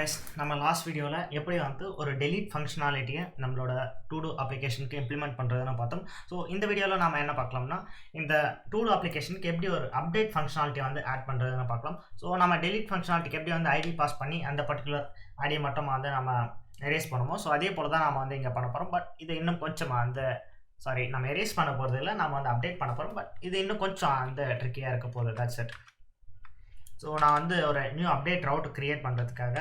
guys, நம்ம last வீடியோல எப்படி வந்து ஒரு delete ஃபங்க்ஷனாலிட்டியை நம்மளோட to-do அப்ளிகேஷனுக்கு இம்ப்ளிமெண்ட் பண்றதுன்னு பார்த்தோம். ஸோ இந்த வீடியோல நாம என்ன பார்க்கலாம்னா இந்த to-do அப்ளிகேஷனுக்கு எப்படி ஒரு அப்டேட் ஃபங்க்ஷனாலிட்டி வந்து ஆட் பண்றதுன்னு பார்க்கலாம். ஸோ நம்ம delete ஃபங்க்ஷனாலிட்டிக்கு எப்படி வந்து ஐடி பாஸ் பண்ணி அந்த பர்டிகுலர் ஐடி மட்டும் வந்து நம்ம எரேஸ் பண்ணுவோம். ஸோ அதே போல தான் நாம வந்து இங்க பண்ண போறோம். பட் இது இன்னும் கொஞ்சம் அந்த நம்ம எரேஸ் பண்ண போறது இல்லை, நம்ம வந்து அப்டேட் பண்ண போறோம். பட் இது இன்னும் கொஞ்சம் அந்த ட்ரிக்கியா இருக்க போகுது. That's it. ஸோ நான் வந்து ஒரு நியூ அப்டேட் ரவுட் கிரியேட் பண்ணுறதுக்காக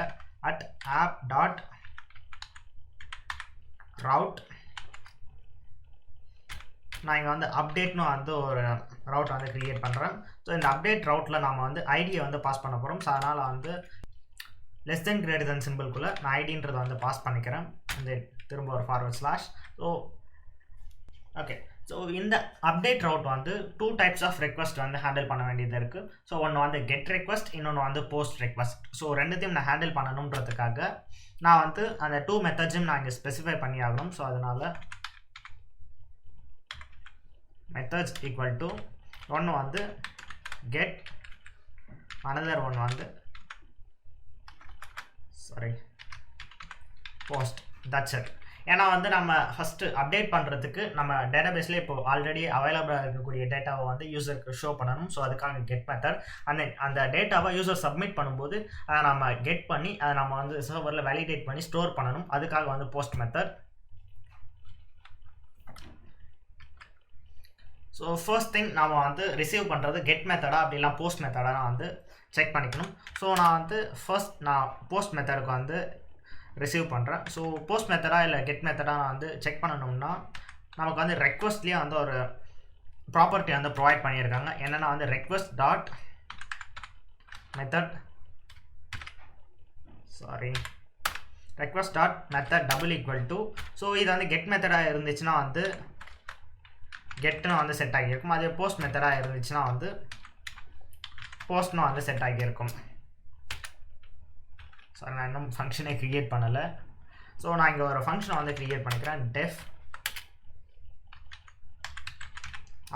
app.route நான் இங்கே வந்து அப்டேட்னு வந்து ஒரு ரவுட் வந்து கிரியேட் பண்ணுறேன். ஸோ இந்த அப்டேட் ரவுட்டில் நம்ம வந்து ஐடியை வந்து பாஸ் பண்ண போகிறோம். ஸோ அதனால் வந்து லெஸ் தென் கிரேட்டர் தென் சிம்பிள்குள்ளே நான் ஐடின்றதை வந்து பாஸ் பண்ணிக்கிறேன். இந்த திரும்ப ஒரு ஃபார்வர்ட் / ஸோ ஓகே. ஸோ இந்த அப்டேட் ரவுட் வந்து 2 டைப்ஸ் ஆஃப் ரெக்வஸ்ட் வந்து ஹேண்டில் பண்ண வேண்டியது இருக்குது. ஸோ ஒன்று வந்து கெட் ரெக்வஸ்ட், இன்னொன்று வந்து போஸ்ட் ரெக்வஸ்ட். ஸோ ரெண்டுத்தையும் நான் ஹேண்டில் பண்ணணுன்றதுக்காக நான் வந்து அந்த 2 மெத்தட்ஸும் நான் இங்கே ஸ்பெசிஃபை பண்ணி ஆகணும். ஸோ அதனால் மெத்தட்ஸ் ஈக்குவல் டு ஒன்று வந்து கெட், அனதர் ஒன்று வந்து போஸ்ட். That's it. ஏன்னா வந்து நம்ம ஃபஸ்ட்டு அப்டேட் பண்ணுறதுக்கு நம்ம டேட்டாபேஸில் இப்போ ஆல்ரெடி அவைலபிளாக இருக்கக்கூடிய டேட்டாவை வந்து யூசருக்கு ஷோ பண்ணணும். ஸோ அதுக்காக கெட் மெத்தட் அந்த டேட்டாவை யூசர் சப்மிட் பண்ணும்போது அதை நம்ம கெட் பண்ணி அதை நம்ம வந்து சர்வரில் வேலிடேட் பண்ணி ஸ்டோர் பண்ணணும். அதுக்காக வந்து post method. So first thing நம்ம வந்து ரிசீவ் பண்ணுறது கெட் மெத்தடா அப்படிலாம் போஸ்ட் மெத்தடாக வந்து செக் பண்ணிக்கணும். ஸோ நான் வந்து நான் போஸ்ட் மெத்தடுக்கு வந்து ரிசீவ் பண்ணுறேன். ஸோ போஸ்ட் மெத்தடா இல்லை கெட் மெத்தடாக நான் வந்து செக் பண்ணணும்னா நமக்கு வந்து ரெக்வஸ்ட்லேயே வந்து ஒரு ப்ராப்பர்ட்டி வந்து ப்ரொவைட் பண்ணியிருக்காங்க. என்னென்னா வந்து request dot method double equal to. So இது வந்து கெட் மெத்தடாக இருந்துச்சுன்னா வந்து கெட்னு வந்து செட் ஆகியிருக்கும். அதே போஸ்ட் மெத்தடாக இருந்துச்சுன்னா வந்து போஸ்ட்னு வந்து செட் ஆகியிருக்கும். ஸோ நான் இன்னும் ஃபங்க்ஷனே க்ரியேட் பண்ணலை. ஸோ நான் இங்கே ஒரு ஃபங்க்ஷனை வந்து க்ரியேட் பண்ணிக்கிறேன், def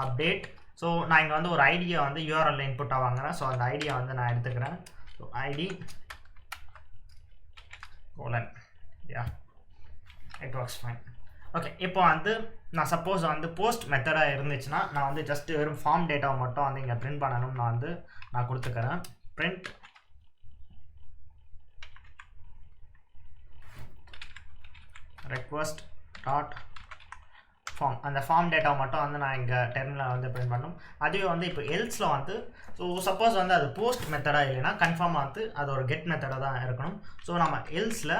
update. ஸோ நான் இங்கே வந்து ஒரு ஐடியை வந்து URL இன்புட்டாக வாங்குறேன். ஸோ அந்த ஐடியை வந்து நான் எடுத்துக்கிறேன். So ID it works fine. Okay. இப்போ வந்து நான் சப்போஸ் வந்து போஸ்ட் மெத்தடாக இருந்துச்சுன்னா நான் வந்து ஜஸ்ட் வெறும் ஃபார்ம் டேட்டாவை மட்டும் வந்து இங்கே பிரிண்ட் பண்ணணும். நான் கொடுத்துக்கிறேன் பிரிண்ட் request dot form. அந்த ஃபார்ம் டேட்டா மட்டும் வந்து நான் இங்கே டெர்மினலில் வந்து பிரிண்ட் பண்ணணும். அதுவே வந்து இப்போ எல்ஸில் வந்து ஸோ சப்போஸ் வந்து அது போஸ்ட் மெத்தடாக இல்லைன்னா கன்ஃபார்மாக வந்து அது ஒரு கெட் மெத்தடாக தான் இருக்கணும். ஸோ நம்ம எல்ஸில்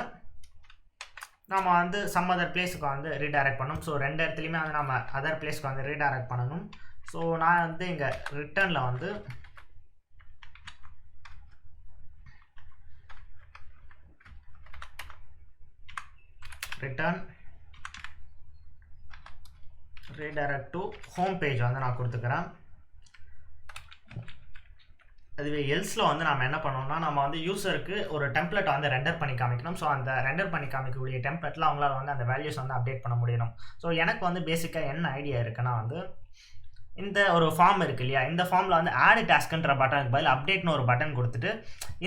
நம்ம வந்து சம் அதர் பிளேஸுக்கு வந்து ரீடைரக்ட் பண்ணணும். ஸோ ரெண்டு இடத்துலையுமே வந்து நம்ம அதர் பிளேஸ்க்கு வந்து ரீடைரக்ட் பண்ணணும். ஸோ நான் வந்து இங்கே ரிட்டர்னில் வந்து return redirect to home page வந்து நான் கொடுத்துக்கிறேன். அதுவே எல்ஸில் வந்து நம்ம என்ன பண்ணோம்னா நம்ம வந்து யூசருக்கு ஒரு டெம்ப்ளேட் வந்து ரெண்டர் பண்ணி காமிக்கணும். ஸோ அந்த ரெண்டர் பண்ணி காமிக்கக்கூடிய டெம்ப்ளேட்டில் அவங்களால வந்து அந்த வேல்யூஸ் வந்து அப்டேட் பண்ண முடியணும். ஸோ எனக்கு வந்து பேசிக்காக என்ன ஐடியா இருக்குன்னா வந்து இந்த ஒரு ஃபார்ம் இருக்கு இல்லையா, இந்த ஃபார்மில் வந்து ஆட் டாஸ்க்குன்ற பட்டனுக்கு பதில் அப்டேட்னு ஒரு பட்டன் கொடுத்துட்டு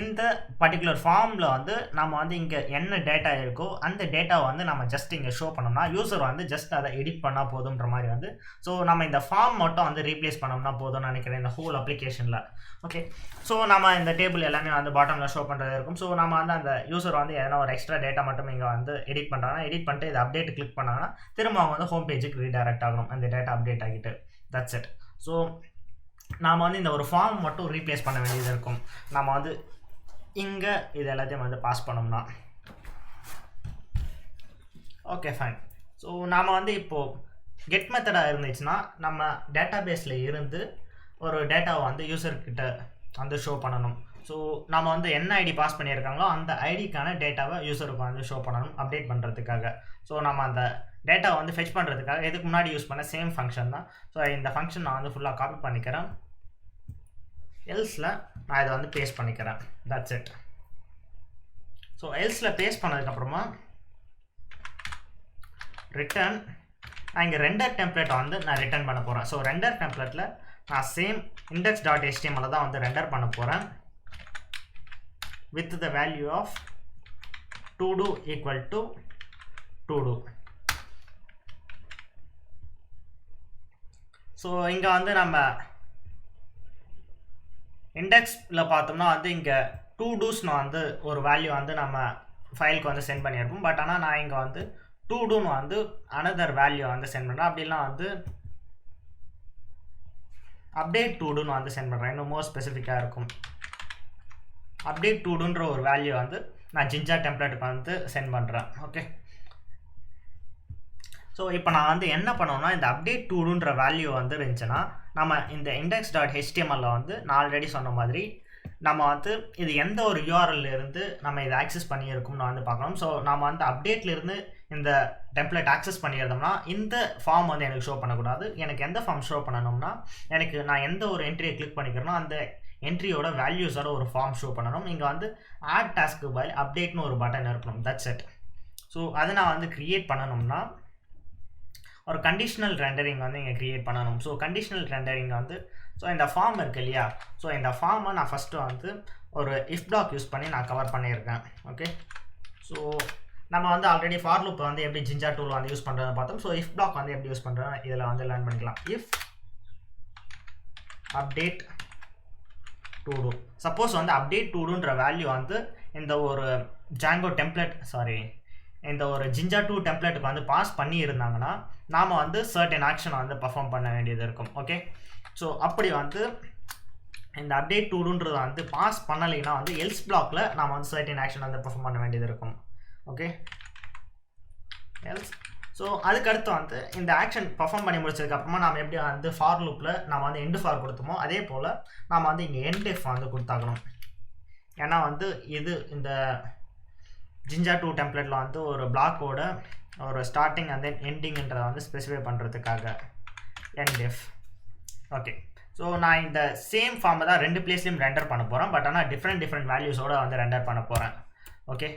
இந்த பர்டிகுலர் ஃபார்மில் வந்து நம்ம வந்து இங்கே என்ன டேட்டா இருக்கோ அந்த டேட்டாவை வந்து நம்ம ஜஸ்ட் இங்கே ஷோ பண்ணோம்னா யூசர் வந்து ஜஸ்ட் அதை எடிட் பண்ணால் போதுன்ற மாதிரி வந்து ஸோ நம்ம இந்த ஃபார்ம் மட்டும் வந்து ரீப்ளேஸ் பண்ணோம்னா போதும்னு நினைக்கிறேன் இந்த ஹோல் அப்ளிகேஷனில். ஓகே. ஸோ நம்ம இந்த டேபிள் எல்லாமே வந்து பாட்டமில் ஷோ பண்ணுறது இருக்கும். ஸோ நம்ம வந்து அந்த யூசர் வந்து எதனா ஒரு எக்ஸ்ட்ரா டேட்டா மட்டும் இங்கே வந்து எடிட் பண்ணுறாங்கன்னா எடிட் பண்ணிட்டு இதை அப்டேட் கிளிக் பண்ணாங்கன்னா திரும்ப அவங்க வந்து ஹோம் பேஜுக்கு ரீடைரக்ட் ஆகணும் அந்த டேட்டா அப்டேட் ஆகிட்டு. That's it. ஸோ நாம் வந்து இந்த ஒரு ஃபார்ம் மட்டும் ரீப்ளேஸ் பண்ண வேண்டியது இருக்கும். நம்ம வந்து இங்கே இது எல்லாத்தையும் வந்து பாஸ் பண்ணோம்னா ஓகே ஃபைன். ஸோ நாம் வந்து இப்போது கெட் மெத்தடாக இருந்துச்சுன்னா நம்ம டேட்டாபேஸில் இருந்து ஒரு டேட்டாவை வந்து யூசர்கிட்ட வந்து ஷோ பண்ணணும். ஸோ நம்ம வந்து என்ன ஐடி பாஸ் பண்ணியிருக்காங்களோ அந்த ஐடிக்கான டேட்டாவை யூசருக்கு வந்து ஷோ பண்ணணும் அப்டேட் பண்ணுறதுக்காக. ஸோ நம்ம அந்த டேட்டாவை வந்து ஃபெச் பண்ணுறதுக்காக இதுக்கு முன்னாடி யூஸ் பண்ண சேம் ஃபங்க்ஷன் தான். ஸோ இந்த ஃபங்க்ஷன் நான் வந்து ஃபுல்லாக காப்பி பண்ணிக்கிறேன். எல்ஸில் நான் இதை வந்து பேஸ்ட் பண்ணிக்கிறேன். That's it. ஸோ எல்ஸில் பேஸ்ட் பண்ணதுக்கப்புறமா ரிட்டர்ன் நான் இங்கே ரெண்டர் டெம்ப்ளேட்டை வந்து நான் ரிட்டர்ன் பண்ண போகிறேன். ஸோ ரெண்டர் டெம்ப்ளேட்டில் நான் சேம் index.html தான் வந்து ரெண்டர் பண்ண போகிறேன் with the value of to do equal to to do. So இங்கே வந்து நம்ம இண்டெக்ஸில் பார்த்தோம்னா வந்து இங்கே டூ டூஸ்னு வந்து ஒரு வேல்யூ வந்து நம்ம ஃபைலுக்கு வந்து சென்ட் பண்ணியிருப்போம். பட் ஆனால் நான் இங்கே வந்து டூ டூன்னு வந்து அனதர் வேல்யூ வந்து சென்ட் பண்ணுறேன். அப்படிலாம் வந்து அப்டேட் டூ டூன்னு வந்து சென்ட் பண்ணுறேன். இன்னும் மோர் ஸ்பெசிஃபிக்காக இருக்கும். அப்டேட் டூ டூன்ற ஒரு வேல்யூ வந்து நான் ஜிஞ்சா டெம்ப்ளேட்டுக்கு வந்து சென்ட் பண்ணுறேன். ஓகே, ஸோ இப்போ நான் வந்து என்ன பண்ணோம்னா இந்த அப்டேட் டூடுன்ற வேல்யூ வந்து இருந்துச்சுன்னா நம்ம இந்த index.html வந்து நான் ஆல்ரெடி சொன்ன மாதிரி நம்ம வந்து இது எந்த ஒரு URL இருந்து நம்ம இதை ஆக்சஸ் பண்ணியிருக்கோம்னு வந்து பார்க்கணும். ஸோ நம்ம வந்து அப்டேட்லேருந்து இந்த டெம்ப்ளேட் ஆக்சஸ் பண்ணியிருந்தோம்னா இந்த ஃபார்ம் வந்து எனக்கு ஷோ பண்ணக்கூடாது. எனக்கு எந்த ஃபார்ம் ஷோ பண்ணணும்னா எனக்கு நான் எந்த ஒரு என்ட்ரியை கிளிக் பண்ணிக்கிறேனோ அந்த என்ட்ரியோட வேல்யூஸோட ஒரு ஃபார்ம் ஷோ பண்ணணும். இங்கே வந்து ஆட் டாஸ்க்கு பை அப்டேட்னு ஒரு பட்டன் இருக்கணும். That's it. ஸோ அதை நான் வந்து க்ரியேட் பண்ணணும்னா ஒரு கண்டிஷனல் ரெண்டரிங் வந்து இங்கே க்ரியேட் பண்ணணும். ஸோ கண்டிஷனல் ரெண்டரிங் வந்து ஸோ இந்த ஃபார்ம் இருக்குது இல்லையா, ஸோ இந்த ஃபார்மை நான் ஃபஸ்ட்டு வந்து ஒரு இஃப் பிளாக் யூஸ் பண்ணி நான் கவர் பண்ணியிருக்கேன். ஓகே, ஸோ நம்ம வந்து ஆல்ரெடி ஃபார் லூப் வந்து எப்படி ஜிஞ்சா டூல் வந்து யூஸ் பண்ணுறதுன்னு பார்த்தோம். ஸோ இஃப் பிளாக் வந்து எப்படி யூஸ் பண்ணுறேன் இதில் வந்து லேர்ன் பண்ணிக்கலாம். இஃப் அப்டேட் டூடு, சப்போஸ் வந்து அப்டேட் டூடுன்ற வேல்யூ வந்து இந்த ஒரு ஜாங்கோ டெம்ப்ளேட் இந்த ஒரு ஜிஞ்சா டூ டெம்ப்ளேட்டுக்கு வந்து பாஸ் பண்ணி இருந்தாங்கன்னா நாம் வந்து சர்டன் ஆக்ஷனை வந்து பர்ஃபார்ம் பண்ண வேண்டியது இருக்கும். ஓகே, ஸோ அப்படி வந்து இந்த அப்டேட் டூடுன்றது வந்து பாஸ் பண்ணலைன்னா வந்து எல்ஸ் பிளாக்ல நாம் வந்து சர்டன் ஆக்ஷன் வந்து பர்ஃபார்ம் பண்ண வேண்டியது இருக்கும். Okay, else. ஸோ அதுக்கடுத்து வந்து இந்த ஆக்ஷன் பர்ஃபார்ம் பண்ணி முடிச்சதுக்கப்புறமா நம்ம எப்படி வந்து ஃபார் லூப்பில் நம்ம வந்து எண்டு ஃபார் கொடுத்தோமோ அதே போல் நம்ம வந்து இங்கே எண்ட் இஃப் வந்து கொடுத்தாக்கணும். ஏன்னா வந்து இது இந்த ஜிஞ்சா டூ டெம்ப்ளேட்டில் வந்து ஒரு பிளாக்கோட ஒரு ஸ்டார்டிங் அண்ட் தென் எண்டிங்ன்றதை வந்து ஸ்பெசிஃபை பண்ணுறதுக்காக எண்ட் இஃப். ஓகே, ஸோ நான் இந்த சேம் ஃபார்மை தான் ரெண்டு பிளேஸ்லையும் ரெண்டர் பண்ண போகிறேன். பட் ஆனால் டிஃப்ரெண்ட் வேல்யூஸோடு வந்து ரெண்டர் பண்ண போகிறேன். Okay,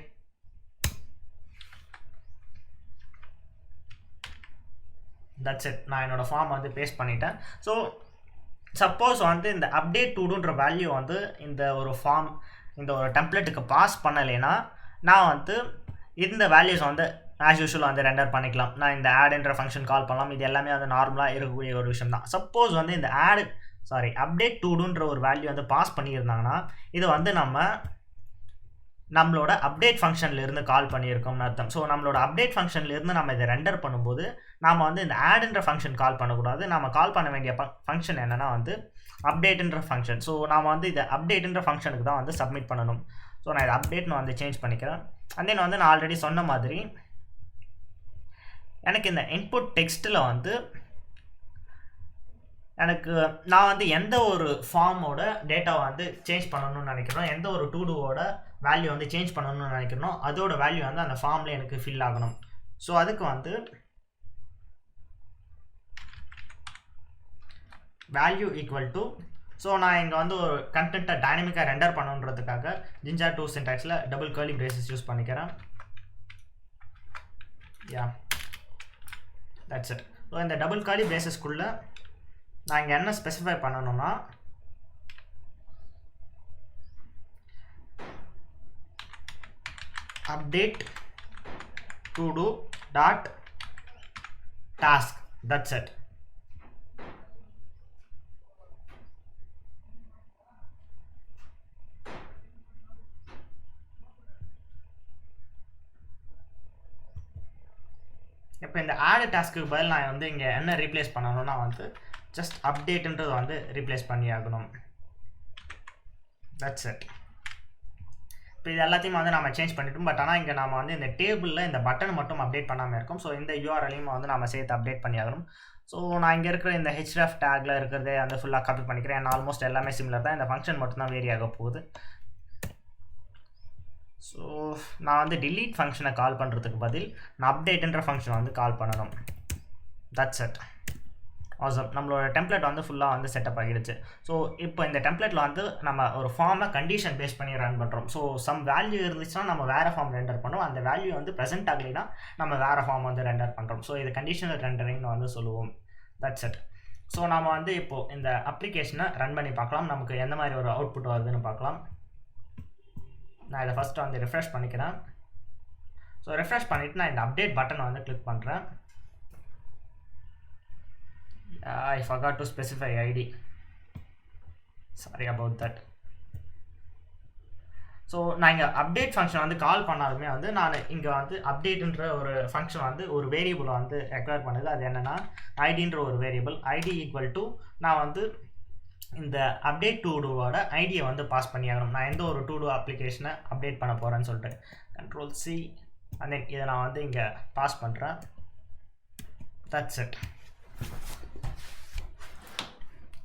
that's it. நான் என்னோடய ஃபார்ம் வந்து பேஸ்ட் பண்ணிட்டேன். ஸோ சப்போஸ் வந்து இந்த அப்டேட் டூடுன்ற வேல்யூ வந்து இந்த ஒரு ஃபார்ம் இந்த ஒரு டெம்ப்ளேட்டுக்கு பாஸ் பண்ணலைன்னா நான் வந்து இந்த வேல்யூஸ் வந்து ஆஸ் யூஷுவல் வந்து ரெண்டர் பண்ணிக்கலாம். நான் இந்த ஆட்ன்ற ஃபங்க்ஷன் கால் பண்ணலாம். இது எல்லாமே வந்து நார்மலாக இருக்கக்கூடிய ஒரு விஷயம் தான். சப்போஸ் வந்து இந்த அப்டேட் டூடுன்ற ஒரு வேல்யூ வந்து பாஸ் பண்ணியிருந்தாங்கன்னா இது வந்து நம்மளோட அப்டேட் ஃபங்க்ஷன்லேருந்து கால் பண்ணியிருக்கோம்னு அர்த்தம். ஸோ நம்மளோட அப்டேட் ஃபங்க்ஷன்லேருந்து நம்ம இதை ரெண்டர் பண்ணும்போது நாம் வந்து இந்த ஆட்ன்ற ஃபங்க்ஷன் கால் பண்ணக்கூடாது. நம்ம கால் பண்ண வேண்டிய ஃபங்க்ஷன் என்னென்னா வந்து அப்டேட்ன்ற ஃபங்க்ஷன். ஸோ நாம் வந்து இதை அப்டேட்ன்ற ஃபங்க்ஷனுக்கு தான் வந்து சப்மிட் பண்ணணும். ஸோ நான் இதை அப்டேட்னு வந்து சேஞ்ச் பண்ணிக்கிறேன். அண்ட் தென் வந்து நான் ஆல்ரெடி சொன்ன மாதிரி எனக்கு இந்த இன்புட் டெக்ஸ்ட்டில் வந்து நான் வந்து எந்த ஒரு ஃபார்மோட டேட்டாவை வந்து சேஞ்ச் பண்ணணும்னு நினைக்கிறோம், எந்த ஒரு டூடுவோட வேல்யூ வந்து சேஞ்ச் பண்ணணும்னு நினைக்கிறோம் அதோட வேல்யூ வந்து அந்த ஃபார்மில் எனக்கு ஃபில் ஆகணும். ஸோ அதுக்கு வந்து வேல்யூ ஈக்குவல் டு, ஸோ நான் இங்கே வந்து ஒரு கண்டென்ட்டை டைனமிக்காக ரெண்டர் பண்ணுன்றதுக்காக ஜிஞ்சா டூ சின்டாக்ஸில் டபுள் கர்லி பிரேசஸ் யூஸ் பண்ணிக்கிறேன். Yeah, that's it. ஸோ இந்த டபுள் கர்லி பிரேசஸ்க்குள்ளே நான் இங்கே என்ன ஸ்பெசிஃபை பண்ணணும்னா update to two dot task. That's it. இப்போ இந்த ஆட் டாஸ்க்கு பதில் நான் வந்து இங்கே என்ன ரீப்ளேஸ் பண்ணணும்னா வந்து ஜஸ்ட் அப்டேட்ன்றது வந்து ரீப்ளேஸ் பண்ணி ஆகணும். That's it. இப்போ இது எல்லாத்தையும் வந்து நம்ம சேஞ்ச் பண்ணிட்டோம். பட் ஆனால் இங்கே நம்ம வந்து இந்த டேபிளில் இந்த பட்டன் மட்டும் அப்டேட் பண்ணாமல் இருக்கும். ஸோ இந்த URL-ஐயும் வந்து நம்ம சேர்த்து அப்டேட் பண்ணி ஆகணும். ஸோ நான் இங்கே இருக்கிற இந்த href டேக்கில் இருக்கிறதே வந்து ஃபுல்லாக காப்பி பண்ணிக்கிறேன். ஏன்னா ஆல்மோஸ்ட் எல்லாமே சிமிலர் தான். இந்த ஃபங்க்ஷன் மட்டும்தான் வேரி ஆக போகுது. ஸோ நான் வந்து delete ஃபங்க்ஷனை கால் பண்ணுறதுக்கு பதில் நான் அப்டேட்ன்ற ஃபங்க்ஷனை வந்து கால் பண்ணணும். That's it. ஆசம். நம்மளோட டெம்ப்ளேட் வந்து ஃபுல்லாக வந்து செட்டப் ஆகிடுச்சு. ஸோ இப்போ இந்த டெம்ப்ளேட்டில் வந்து நம்ம ஒரு ஃபார்மை கண்டிஷன் பேஸ் பண்ணி ரன் பண்ணுறோம். ஸோ சம் வேல்யூ இருந்துச்சுன்னா நம்ம வேறு ஃபார்ம் ரெண்டர் பண்ணுறோம். அந்த வேல்யூ வந்து ப்ரெசென்ட் ஆகலைன்னா நம்ம வேறு ஃபார்ம் வந்து ரெண்டர் பண்ணுறோம். ஸோ இது கண்டிஷனல் ரெண்டரிங்னு வந்து சொல்லுவோம். That's it. ஸோ நம்ம வந்து இப்போது இந்த அப்ளிகேஷனை ரன் பண்ணி பார்க்கலாம். நமக்கு எந்த மாதிரி ஒரு அவுட்புட் வருதுன்னு பார்க்கலாம். நான் இதை ஃபஸ்ட்டு வந்து ரிஃப்ரெஷ் பண்ணிக்கிறேன். ஸோ ரெஃப்ரெஷ் பண்ணிவிட்டு நான் இந்த அப்டேட் பட்டனை வந்து கிளிக் பண்ணுறேன். I forgot to specify ID. Sorry about that. So நான் இங்கே அப்டேட் ஃபங்க்ஷன் வந்து கால் பண்ணாலுமே வந்து நான் இங்கே வந்து அப்டேட்ன்ற ஒரு ஃபங்க்ஷன் வந்து ஒரு வேரியபிளை வந்து ரெக்வயர் பண்ணுது. அது என்னென்னா ஐடின்ற ஒரு வேரியபிள். ஐடி ஈக்குவல் டு நான் வந்து இந்த அப்டேட் டு டூவோட ஐடியை வந்து பாஸ் பண்ணி ஆகணும். நான் எந்த ஒரு டு டூ அப்ளிகேஷனை அப்டேட் பண்ண போகிறேன்னு சொல்லிட்டு Ctrl+C அண்ட் தென் இதை நான் வந்து இங்கே பாஸ் பண்ணுறேன். That's it.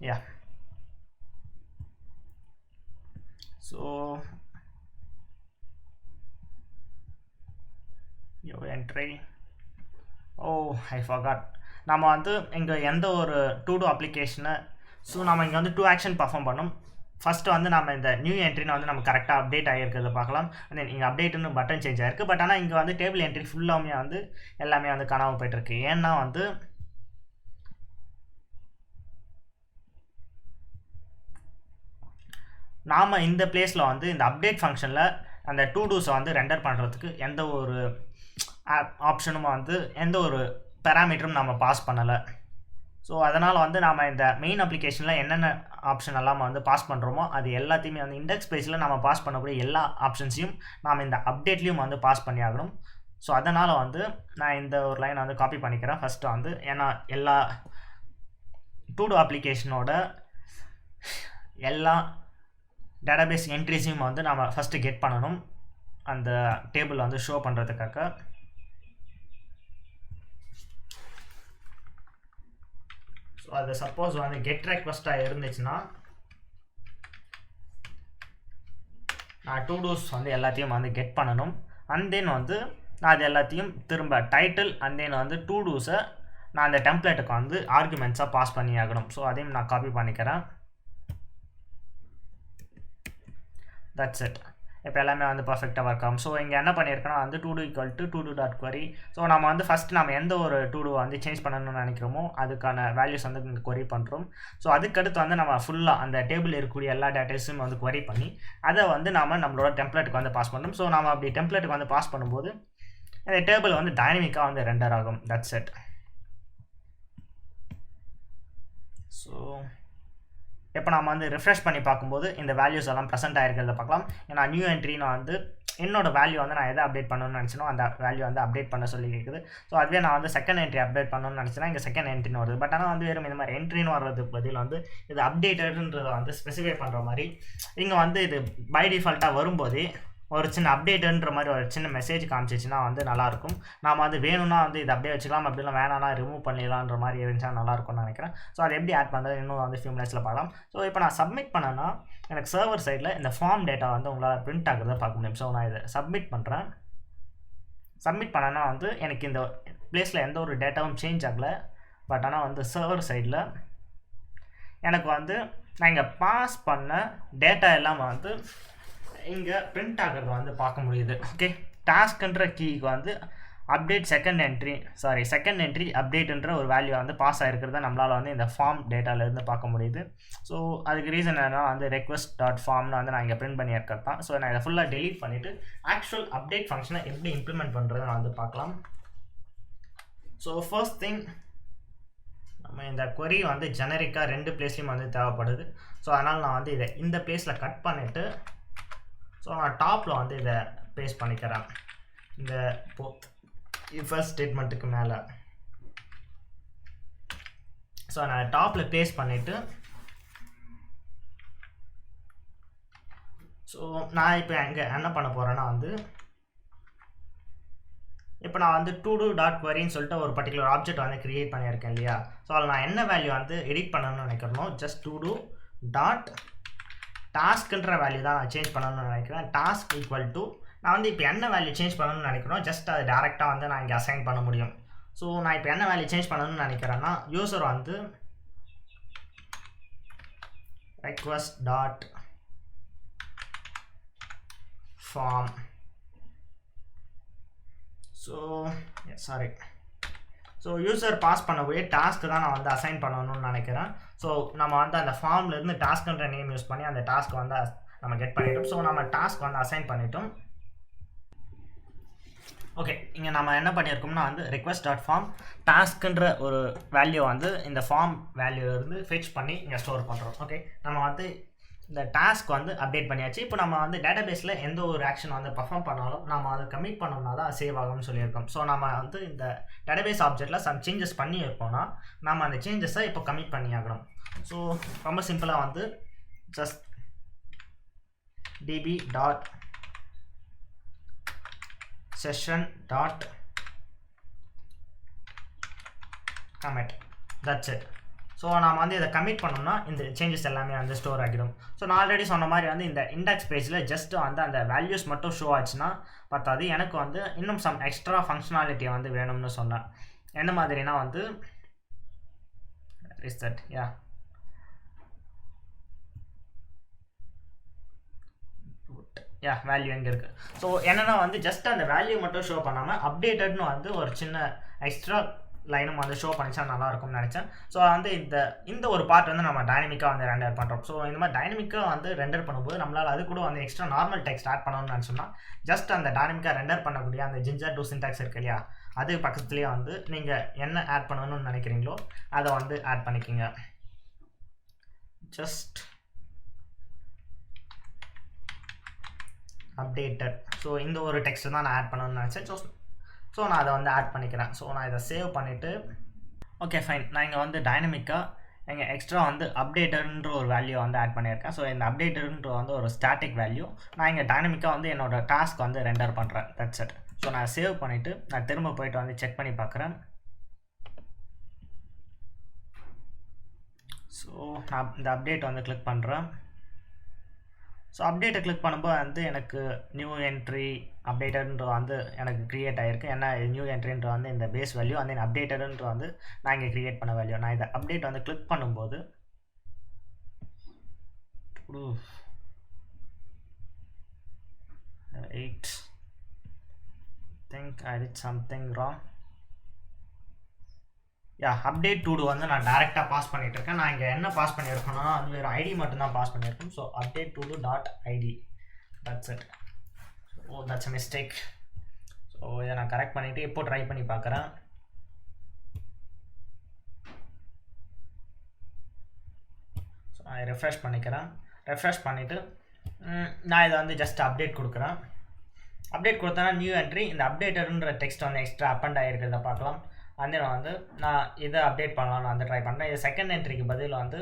Yeah. So your entry. Oh, I forgot. நம்ம வந்து இங்கே எந்த ஒரு டு டூ அப்ளிகேஷனை நம்ம இங்கே வந்து 2 ஆக்ஷன் பர்ஃபார்ம் பண்ணோம். ஃபஸ்ட்டு வந்து நம்ம இந்த நியூ என்ட்ரினை வந்து நம்ம கரெக்டாக அப்டேட் ஆகிருக்கிறத பார்க்கலாம். அண்ட் இங்கே அப்டேட்டுன்னு பட்டன் சேஞ்ச் ஆகிருக்கு. பட் ஆனால் இங்கே வந்து டேபிள் என்ட்ரி ஃபுல்லாமே வந்து எல்லாமே வந்து காணாமல் போய்ட்டுருக்கு. ஏன்னா வந்து நாம் இந்த பிளேஸில் வந்து இந்த அப்டேட் ஃபங்க்ஷனில் அந்த டு டூஸை வந்து ரெண்டர் பண்ணுறதுக்கு எந்த ஒரு ஆப்ஷனும் வந்து எந்த ஒரு பேராமீட்டரும் நம்ம பாஸ் பண்ணலை. ஸோ அதனால் வந்து நாம் இந்த மெயின் அப்ளிகேஷனில் என்னென்ன ஆப்ஷன் எல்லாம் வந்து பாஸ் பண்ணுறோமோ அது எல்லாத்தையுமே வந்து இண்டெக்ஸ் பேஜில் நம்ம பாஸ் பண்ணக்கூடிய எல்லா ஆப்ஷன்ஸையும் நாம் இந்த அப்டேட்லேயும் வந்து பாஸ் பண்ணி ஆகணும். ஸோ அதனால் வந்து நான் இந்த ஒரு லைனை வந்து காப்பி பண்ணிக்கிறேன் ஃபஸ்ட்டு வந்து. ஏன்னா எல்லா டு டூ அப்ளிகேஷனோட எல்லா டேட்டாபேஸ் என்ட்ரிஸையும் வந்து நம்ம ஃபஸ்ட்டு கெட் பண்ணணும் அந்த டேபிள் வந்து ஷோ பண்ணுறதுக்காக. ஸோ அது சப்போஸ் வந்து கெட் ரெக்வஸ்ட்டாக இருந்துச்சுன்னா நான் டு டூஸ் வந்து எல்லாத்தையும் வந்து கெட் பண்ணணும். அண்ட் தென் வந்து நான் அது எல்லாத்தையும் திரும்ப டைட்டில் அண்ட் தென் வந்து டு டூஸை நான் அந்த டெம்ப்ளேட்டுக்கு வந்து ஆர்குமெண்ட்ஸாக பாஸ் பண்ணி ஆகணும். ஸோ அதையும் நான் காப்பி பண்ணிக்கிறேன். That's it. இப்போ எல்லாமே வந்து பர்ஃபெக்டாக ஒர்க் ஆகும். ஸோ இங்கே என்ன பண்ணியிருக்கேன்னா வந்து todo equal to to two dot query. So நம்ம வந்து ஃபஸ்ட் நம்ம எந்த ஒரு டு டூ வந்து சேஞ்ச் பண்ணணும்னு நினைக்கிறோமோ அதுக்கான வேல்யூஸ் வந்து இங்கே query பண்ணுறோம். ஸோ அதுக்கடுத்து வந்து நம்ம ஃபுல்லாக அந்த டேபிள் இருக்கக்கூடிய எல்லா டேட்டாஸும் வந்து query பண்ணி அதை வந்து நம்மளோட டெம்ப்ளேட்டுக்கு வந்து பாஸ் பண்ணணும். ஸோ நம்ம அப்படி டெம்ப்ளேட்டுக்கு வந்து பாஸ் பண்ணும்போது அந்த டேபிள் வந்து டைனமிக்காக வந்து ரெண்டர் ஆகும். That's it. ஸோ இப்போ நம்ம வந்து ரிஃப்ரெஷ் பண்ணி பார்க்கும்போது இந்த வேல்யூஸ் எல்லாம் ப்ரெசென்ட் ஆகிருக்கிறத பார்க்கலாம். ஏன்னா நியூ என்ட்ரி நான் வந்து என்னோட வேல்யூ வந்து நான் எதை அப்டேட் பண்ணணும்னு நினச்சினோ அந்த வேல்யூ வந்து அப்டேட் பண்ண சொல்லி கேட்குது. ஸோ அதுவே நான் வந்து செகண்ட் என்ட்ரி அப்டேட் பண்ணணும்னு நினச்சினா இங்கே செகண்ட் என்ட்ரின்னு வருது. பட் ஆனால் வந்து வெறும் இந்த மாதிரி என்ட்ரின்னு வர்றதுக்கு பதில் வந்து இது அப்டேட்டடுன்றதை வந்து ஸ்பெசிஃபை பண்ணுற மாதிரி இங்கே வந்து இது பை டிஃபால்ட்டாக வரும்போதே ஒரு சின்ன அப்டேட்டுன்ற மாதிரி ஒரு சின்ன மெசேஜ் காமிச்சிச்சுன்னா வந்து நல்லாயிருக்கும். நாம் வந்து வேணும்னா வந்து இது அப்படியே வச்சுக்கலாம், அப்படிலாம் வேணாம்னா ரிமூவ் பண்ணிடலான்ற மாதிரி இருந்துச்சா நல்லாயிருக்கும்னு நினைக்கிறேன். ஸோ அது எப்படி ஆட் பண்ணுறது இன்னும் வந்து ஃபியூ மினிட்ஸில் பார்க்கலாம். ஸோ இப்போ நான் சப்மிட் பண்ணேன்னா எனக்கு சர்வர் சைடில் இந்த ஃபார்ம் டேட்டா வந்து உங்களால் பிரிண்ட் ஆகுறத பார்க்க முடியும். ஸோ நான் இதை சப்மிட் பண்ணுறேன். சப்மிட் பண்ணேன்னா வந்து எனக்கு இந்த பிளேஸில் எந்த ஒரு டேட்டாவும் சேஞ்ச் ஆகலை. பட் ஆனால் வந்து சர்வர் சைடில் எனக்கு வந்து நான் இங்கே பாஸ் பண்ண டேட்டா எல்லாமே வந்து இங்கே பிரிண்ட் ஆகிறது வந்து பார்க்க முடியுது. ஓகே, டாஸ்க்ன்ற கீக்கு வந்து அப்டேட் செகண்ட் என்ட்ரி அப்டேட்ன்ற ஒரு வேல்யூ வந்து பாஸ் ஆகிருக்கிறத நம்மளால் வந்து இந்த ஃபார்ம் டேட்டாவிலேருந்து பார்க்க முடியுது. ஸோ அதுக்கு ரீசன் என்னன்னா வந்து ரெக்வஸ்ட் டாட் ஃபார்ம்னு வந்து நான் இங்கே பிரிண்ட் பண்ணி இருக்கிறது தான். ஸோ நான் இதை ஃபுல்லாக டெலீட் பண்ணிவிட்டு ஆக்சுவல் அப்டேட் ஃபங்க்ஷனை எப்படி இம்ப்ளிமெண்ட் பண்ணுறது நான் வந்து பார்க்கலாம். ஸோ ஃபர்ஸ்ட் திங் நம்ம இந்த query வந்து ஜெனரிக்காக 2 பிளேஸ்லையும் வந்து தேவைப்படுது. ஸோ அதனால் நான் வந்து இதை இந்த பிளேஸில் கட் பண்ணிவிட்டு ஸோ நான் டாப்பில் வந்து இதை பேஸ்ட் பண்ணிக்கிறேன் இந்த ஃபர்ஸ்ட் ஸ்டேட்மெண்ட்டுக்கு மேலே. ஸோ நான் டாப்பில் பேஸ்ட் பண்ணிவிட்டு ஸோ நான் இப்போ எங்கே என்ன பண்ண போகிறேன்னா வந்து இப்போ நான் வந்து டு டூ டாட் queryன்னு சொல்லிட்டு ஒரு பர்டிகுலர் ஆப்ஜெக்ட் வந்து க்ரியேட் பண்ணியிருக்கேன் இல்லையா. ஸோ அதில் நான் என்ன வேல்யூ வந்து எடிட் பண்ணணும்னு நினைக்கிறனோ ஜஸ்ட் டு டூ டாட் டாஸ்க்ன்ற வேல்யூ தான் நான் சேஞ்ச் பண்ணணும்னு நினைக்கிறேன். டாஸ்க் ஈக்குவல் டு நான் வந்து இப்போ என்ன வேல்யூ சேஞ்ச் பண்ணணும்னு நினைக்கிறோம் ஜஸ்ட் அது டேரெக்டாக வந்து நான் இங்கே அசைன் பண்ண முடியும். ஸோ நான் இப்போ என்ன வேல்யூ சேஞ்ச் பண்ணணும்னு நினைக்கிறேன்னா யூசர் வந்து request dot form so user pass பண்ணக்கூடிய டாஸ்க்கு தான் நான் வந்து அசைன் பண்ணணும்னு நினைக்கிறேன். ஸோ நம்ம வந்து அந்த ஃபார்ம்லேருந்து டாஸ்க்குன்ற நேம் யூஸ் பண்ணி அந்த டாஸ்க் வந்து நம்ம கெட் பண்ணிட்டோம். ஸோ நம்ம டாஸ்க் வந்து அசைன் பண்ணிட்டோம். ஓகே, இங்கே நம்ம என்ன பண்ணியிருக்கோம்னா வந்து request.form டாஸ்க்குன்ற ஒரு வேல்யூ வந்து இந்த ஃபார்ம் வேல்யூலேருந்து ஃபெச் பண்ணி இங்கே ஸ்டோர் பண்ணுறோம். ஓகே, நம்ம வந்து இந்த டாஸ்க் வந்து அப்டேட் பண்ணியாச்சு. இப்போ நம்ம வந்து டேட்டாபேஸில் எந்த ஒரு ஆக்ஷன் வந்து பர்ஃபார்ம் பண்ணாலும் நம்ம அதை கமிட் பண்ணோம்னா தான் சேவ் ஆகும்னு சொல்லியிருக்கோம். ஸோ நம்ம வந்து இந்த டேட்டாபேஸ் ஆப்ஜெக்டில் சம் சேஞ்சஸ் பண்ணியிருக்கோம்னா நம்ம அந்த சேஞ்சஸை இப்போ கமிட் பண்ணி ஆகணும். ஸோ ரொம்ப சிம்பிளாக வந்து just db dot session dot commit, that's it. So நம்ம வந்து இதை கமிட் பண்ணோம்னா இந்த சேஞ்சஸ் எல்லாமே வந்து ஸ்டோர் ஆகிடும். ஸோ நான் ஆல்ரெடி சொன்ன மாதிரி வந்து இந்த இண்டெக்ஸ் பேஜில் ஜஸ்ட் வந்து அந்த வேல்யூஸ் மட்டும் ஷோ ஆச்சுன்னா பார்த்தாது. எனக்கு வந்து இன்னும் சம் எக்ஸ்ட்ரா ஃபங்க்ஷனாலிட்டியை வந்து வேணும்னு சொன்னேன். என்ன மாதிரினா வந்து இஸ் தட் வேல்யூ எங்கே இருக்குது. ஸோ என்னென்னா வந்து ஜஸ்ட் அந்த வேல்யூ மட்டும் ஷோ பண்ணாமல் அப்டேட்டட்னு வந்து ஒரு சின்ன எக்ஸ்ட்ரா லைனும் வந்து ஷோ பண்ணிச்சா நல்லாயிருக்கும்னு நினச்சேன். ஸோ வந்து இந்த ஒரு பார்ட் வந்து நம்ம டைனமிக்காக வந்து ரெண்டர் பண்ணுறோம். ஸோ இந்த மாதிரி டைனமிக்காக வந்து ரெண்டர் பண்ணும்போது நம்மளால் அது கூட வந்து எக்ஸ்ட்ரா நார்மல் டெக்ஸ்ட் ஆட் பண்ணணும்னு நினச்சோம்னா ஜஸ்ட் அந்த டைனமிக்காக ரெண்டர் பண்ணக்கூடிய அந்த ஜிஞ்சர் டு சின்டாக்ஸ் இருக்கு இல்லையா, அது பக்கத்துலேயே வந்து நீங்கள் என்ன ஆட் பண்ணணும்னு நினைக்கிறீங்களோ அதை வந்து ஆட் பண்ணிக்கிங்க. Just updated. ஸோ இந்த ஒரு டெக்ஸ்ட் தான் நான் ஆட் பண்ணணும்னு நினச்சேன். ஸோ நான் அதை வந்து ஆட் பண்ணிக்கிறேன். ஸோ நான் இதை சேவ் பண்ணிவிட்டு ஓகே ஃபைன், நான் இங்கே வந்து டைனமிக்காக இங்கே எக்ஸ்ட்ரா வந்து அப்டேட்டட்ன்ற ஒரு வேல்யூ வந்து ஆட் பண்ணியிருக்கேன். ஸோ இந்த அப்டேட்டட்ன்ற வந்து ஒரு ஸ்டாட்டிக் வேல்யூ. நான் இங்கே டைனமிக்காக வந்து என்னோட டாஸ்க் வந்து ரெண்டர் பண்ணுறேன். That's it. ஸோ நான் சேவ் பண்ணிவிட்டு நான் திரும்ப போயிட்டு வந்து செக் பண்ணி பார்க்குறேன். ஸோ நான் இந்த அப்டேட் வந்து கிளிக் பண்ணுறேன். ஸோ அப்டேட்டை கிளிக் பண்ணும்போது வந்து எனக்கு நியூ என்ட்ரி அப்டேட்டட்ன்ற வந்து எனக்கு க்ரியேட் ஆகிருக்கு. ஏன்னா நியூ என்ட்ரின்ற வந்து இந்த பேஸ் வேல்யூ அந்த அப்டேட்டட்ன்ற வந்து நான் இங்கே க்ரியேட் பண்ண வேல்யூ. நான் இதை அப்டேட் வந்து கிளிக் பண்ணும்போது think I did something wrong. Update to வந்து நான் டேரெக்டாக பாஸ் பண்ணிகிட்டு இருக்கேன். நான் இங்கே என்ன பாஸ் பண்ணியிருக்கேன்னா அது வேறு ஐடி மட்டும்தான் பாஸ் பண்ணியிருக்கேன். So update to dot ID, that's it. That's a mistake. So இதை நான் கரெக்ட் பண்ணிவிட்டு இப்போ ட்ரை பண்ணி பார்க்குறேன். ஸோ நான் ரெஃப்ரெஷ் பண்ணிக்கிறேன். ரெஃப்ரெஷ் பண்ணிவிட்டு நான் இதை வந்து ஜஸ்ட் அப்டேட் கொடுக்குறேன். அப்டேட் கொடுத்தேன்னா நியூ என்ட்ரி இந்த அப்டேட்டர்ன்ற டெக்ஸ்ட் வந்து எக்ஸ்ட்ரா அப்பண்ட் ஆகிருக்கிறத பார்க்கலாம். வந்து நான் இதை அப்டேட் பண்ணலாம்னு வந்து ட்ரை பண்ணுறேன். இது செகண்ட் என்ட்ரிக்கு பதில் வந்து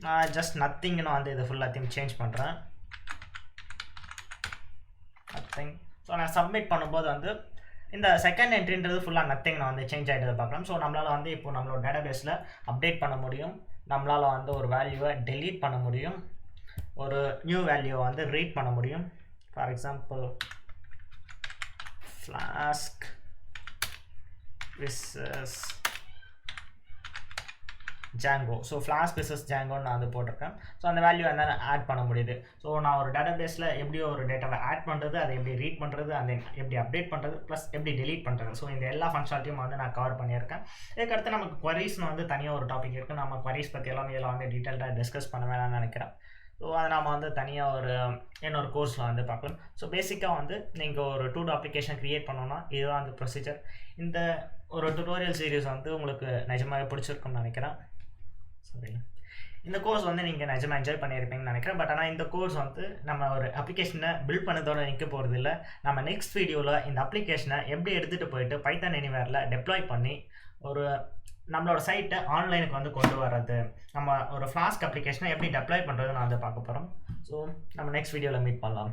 நான் ஜஸ்ட் நத்திங்னு வந்து இது ஃபுல்லாத்தையும் சேஞ்ச் பண்ணுறேன். நத்திங். ஸோ நான் சப்மிட் பண்ணும்போது வந்து இந்த செகண்ட் என்ட்ரின்றது ஃபுல்லாக நத்திங் நான் வந்து சேஞ்ச் ஆகிட்டதை பார்க்கலாம். ஸோ நம்மளால் வந்து இப்போ நம்மளோட டேட்டாபேஸில் அப்டேட் பண்ண முடியும். நம்மளால் வந்து ஒரு வேல்யூவை டெலீட் பண்ண முடியும். ஒரு நியூ வேல்யூவை வந்து ரீட் பண்ண முடியும். For example flask versus Django. So flask versus Djangoன்னு நான் வந்து போட்டிருக்கேன். ஸோ அந்த வேல்யூ வந்து ஆட் பண்ண முடியுது. ஸோ நான் ஒரு டேட்டாபேஸில் எப்படி ஒரு டேட்டாவை ஆட் பண்ணுறது, அதை எப்படி ரீட் பண்ணுறது, அந்த எப்படி அப்டேட் பண்ணுறது, ப்ளஸ் எப்படி டெலீட் பண்ணுறது. ஸோ இந்த எல்லா ஃபங்க்ஷனாலிட்டியும் வந்து நான் கவர் பண்ணியிருக்கேன். இதுக்கடுத்து நமக்கு queriesனு வந்து தனியாக ஒரு டாபிக் இருக்குது. நம்ம queries பற்றி எல்லாம் இதில் வந்து டீட்டெயில்டாக டிஸ்கஸ் பண்ண வேணாம்னு நினைக்கிறேன். ஸோ அதை நாம் வந்து தனியாக இன்னொரு கோர்ஸில் வந்து பார்க்கலாம். ஸோ பேசிக்காக வந்து நீங்கள் ஒரு 2D அப்ளிகேஷன் க்ரியேட் பண்ணோன்னா இதுதான் அந்த ப்ரொசீஜர். இந்த ஒரு டுட்டோரியல் சீரீஸ் வந்து உங்களுக்கு நிஜமாகவே பிடிச்சிருக்குன்னு நினைக்கிறேன். சாரி, இந்த கோர்ஸ் வந்து நீங்கள் நிஜமாக என்ஜாய் பண்ணியிருப்பீங்கன்னு நினைக்கிறேன். பட் ஆனால் இந்த கோர்ஸ் வந்து நம்ம ஒரு அப்ளிகேஷனை பில்ட் பண்ணதோட நிற்க போகிறது இல்லை. நம்ம நெக்ஸ்ட் வீடியோவில் இந்த அப்ளிகேஷனை எப்படி எடுத்துகிட்டு போயிட்டு பைத்தான் எனிவேரில் டெப்ளாய் பண்ணி ஒரு நம்மளோட சைட்டை ஆன்லைனுக்கு வந்து கொண்டு வர்றது, நம்ம ஒரு ஃப்ளாஸ்க் அப்ளிகேஷனை எப்படி டெப்ளாய் பண்ணுறது நான் அதை பார்க்க போகிறோம். ஸோ நம்ம நெக்ஸ்ட் வீடியோவில் மீட் பண்ணலாம்.